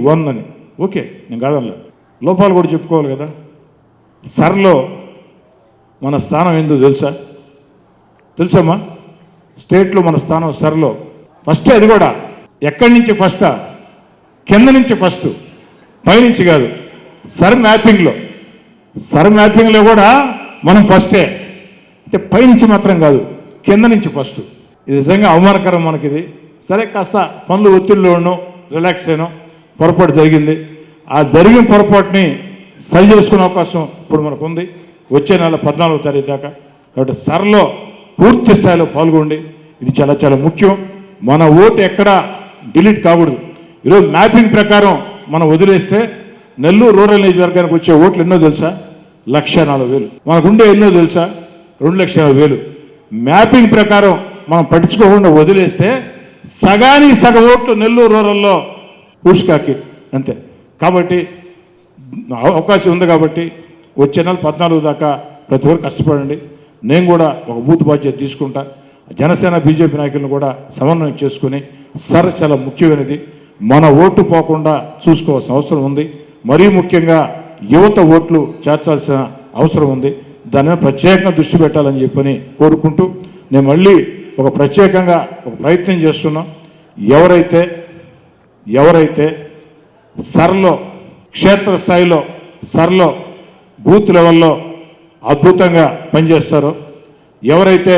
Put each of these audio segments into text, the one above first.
1 అని. ఓకే, నేను కాదల్లా, లోపాలు కూడా చెప్పుకోవాలి కదా. సర్లో మన స్థానం ఏందో తెలుసమ్మా? స్టేట్లో మన స్థానం సర్లో ఫస్ట్. అది కూడా ఎక్కడి నుంచి ఫస్టా? కింద నుంచి ఫస్ట్, పైనుంచి కాదు. సర్ మ్యాపింగ్లో కూడా మనం ఫస్టే. అంటే పైనుంచి మాత్రం కాదు, కింద నుంచి ఫస్ట్. ఇది నిజంగా అవమానకరం మనకిది. సరే, కాస్త పనులు ఒత్తిడిలో ఉన్నాం, రిలాక్స్ అయినాం, పొరపాటు జరిగింది. ఆ జరిగిన పొరపాటుని సరి చేసుకునే అవకాశం ఇప్పుడు మనకు ఉంది వచ్చే నెల 14వ తారీఖు దాకా. కాబట్టి సర్లో పూర్తి స్థాయిలో పాల్గొండి. ఇది చాలా చాలా ముఖ్యం. మన ఓటు ఎక్కడా డిలీట్ కాకూడదు. ఈరోజు మ్యాపింగ్ ప్రకారం మనం వదిలేస్తే నెల్లూరు రూరల్ నియోజకవర్గానికి వచ్చే ఓట్లు ఎన్నో తెలుసా? 1,04,000. మనకుండే ఎన్నో తెలుసా? 2,40,000. మ్యాపింగ్ ప్రకారం మనం పట్టించుకోకుండా వదిలేస్తే సగానికి సగం ఓట్లు నెల్లూరు రూరల్లో పూష్కాకి అంతే. కాబట్టి అవకాశం ఉంది. కాబట్టి వచ్చే నెల 14 దాకా ప్రతి ఒక్కరు కష్టపడండి. నేను కూడా ఒక బూత్ బాధ్యత తీసుకుంటా. జనసేన బీజేపీ నాయకులను కూడా సమన్వయం చేసుకుని సర్ చాలా ముఖ్యమైనది, మన ఓటు పోకుండా చూసుకోవాల్సిన అవసరం ఉంది. మరీ ముఖ్యంగా యువత ఓట్లు చేర్చాల్సిన అవసరం ఉంది. దాని మీద ప్రత్యేకంగా దృష్టి పెట్టాలని చెప్పని కోరుకుంటూ నేను మళ్ళీ ఒక ప్రత్యేకంగా ఒక ప్రయత్నం చేస్తున్నాం. ఎవరైతే సర్లో క్షేత్రస్థాయిలో సర్లో బూత్ లెవెల్లో అద్భుతంగా పనిచేస్తారో, ఎవరైతే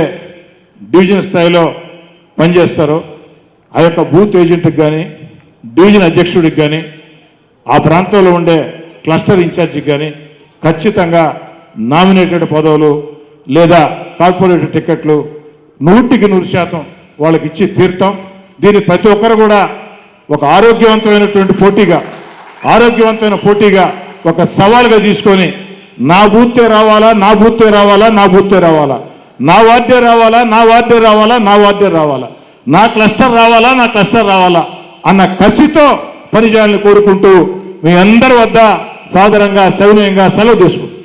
డివిజన్ స్థాయిలో పనిచేస్తారో ఆ యొక్క బూత్ ఏజెంట్కి కానీ, డివిజన్ అధ్యక్షుడికి కానీ, ఆ ప్రాంతంలో ఉండే క్లస్టర్ ఇన్ఛార్జికి కానీ ఖచ్చితంగా నామినేటెడ్ పదవులు లేదా కార్పొరేటర్ టికెట్లు 100% వాళ్ళకి ఇచ్చి తీరుతాం. దీన్ని ప్రతి ఒక్కరు కూడా ఒక ఆరోగ్యవంతమైన పోటీగా ఒక సవాల్గా తీసుకొని నా వార్డే రావాలా, నా క్లస్టర్ రావాలా అన్న కసితో పనిచేయాలని కోరుకుంటూ మీ అందరి వద్ద సాదరంగా సవినయంగా సెలవు తీసుకుంటాం.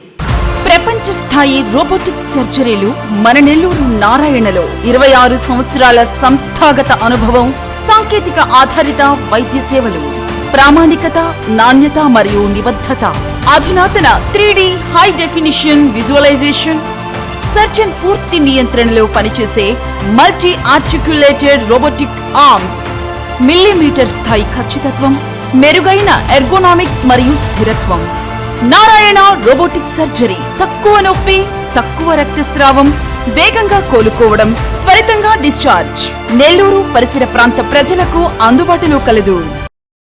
ప్రపంచ స్థాయి రోబోటిక్ సర్జరీలు మన నెల్లూరు నారాయణలో 26 సంవత్సరాల సంస్థాగత అనుభవం, సాంకేతిక ఆధారిత వైద్య సేవలు, ప్రామాణికత, నాణ్యత మరియు నిబద్ధత, అధునాతన 3D high definition visualisation, surgeon పూర్తి నియంత్రణలో పనిచేసే multi articulated robotic arms, millimetre స్థాయి ఖచ్చితత్వం, మెరుగైన ఎర్గోనామిక్స్ మరియు స్థిరత్వం. Narayana robotic surgery. తక్కువ నొప్పి, తక్కువ రక్తస్రావం, వేగంగా కోలుకోవడం, త్వరితంగా డిశ్చార్జ్. నెల్లూరు పరిసర ప్రాంత ప్రజలకు అందుబాటులో కలదు.